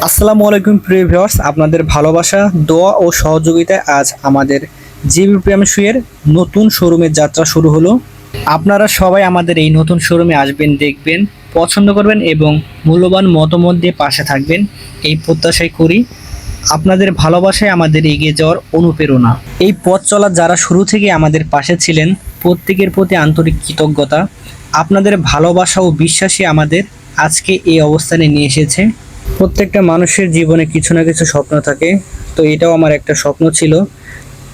আসসালামু আলাইকুম প্রিয় ভিউয়ার্স, আপনাদের ভালোবাসা, দোয়া ও সহযোগিতায় আজ আমাদের জিবি প্রিমিয়াম শুয়ের নতুন শোরুমের যাত্রা শুরু হলো। আপনারা সবাই আমাদের এই নতুন শোরুমে আসবেন, দেখবেন, পছন্দ করবেন এবং মূল্যবান মতামত দিয়ে পাশে থাকবেন, এই প্রত্যাশাই করি। আপনাদের ভালোবাসায় আমাদের এগিয়ে যাওয়ার অনুপ্রেরণা। এই পথ চলা যারা শুরু থেকে আমাদের পাশে ছিলেন, প্রত্যেকের প্রতি আন্তরিক কৃতজ্ঞতা। আপনাদের ভালোবাসা ও বিশ্বাসই আমাদের আজকে এই অবস্থানে নিয়ে এসেছে। প্রত্যেকটা মানুষের জীবনে কিছু না কিছু স্বপ্ন থাকে, তো এটাও আমার একটা স্বপ্ন ছিল।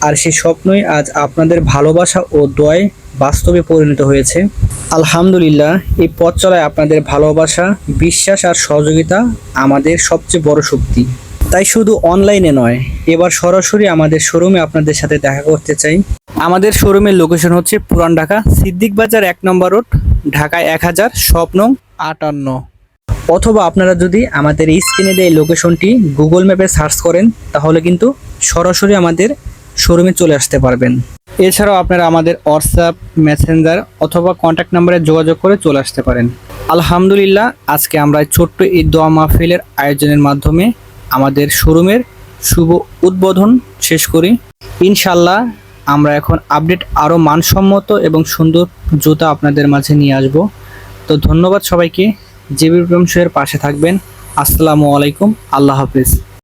আর সেই স্বপ্নই আজ আপনাদের ভালোবাসা ও দোয়ায় বাস্তবে পরিণত হয়েছে। আলহামদুলিল্লাহ, এই পথ চলায় আপনাদের ভালোবাসা, বিশ্বাস আর সহযোগিতা আমাদের সবচেয়ে বড় শক্তি। তাই শুধু অনলাইনে নয়, এবার সরাসরি আমাদের শোরুমে আপনাদের সাথে দেখা করতে চাই। আমাদের শোরুমের লোকেশন হচ্ছে পুরান ঢাকা, সিদ্দিক বাজার 1 নম্বর রোড, ঢাকা 1000, শপ নং 58। অথবা আপনারা যদি আমাদের এই স্ক্রিনে দেওয়া লোকেশনটি গুগল ম্যাপে সার্চ করেন, তাহলে কিন্তু সরাসরি আমাদের শোরুমে চলে আসতে পারবেন। এছাড়াও আপনারা আমাদের হোয়াটসঅ্যাপ, মেসেঞ্জার অথবা কন্ট্যাক্ট নাম্বারে যোগাযোগ করে চলে আসতে পারেন। আলহামদুলিল্লাহ, আজকে আমরা ছোট্ট এই দোয়া মাহফিলের আয়োজনের মাধ্যমে আমাদের শোরুমের শুভ উদ্বোধন শেষ করি। ইনশাল্লাহ আমরা এখন আপডেট আরও মানসম্মত এবং সুন্দর জুতা আপনাদের মাঝে নিয়ে আসব। তো ধন্যবাদ সবাইকে। জিবি প্রিমিয়াম শোয়ের পাশে থাকবেন। আসসালামু আলাইকুম, আল্লাহ হাফিজ।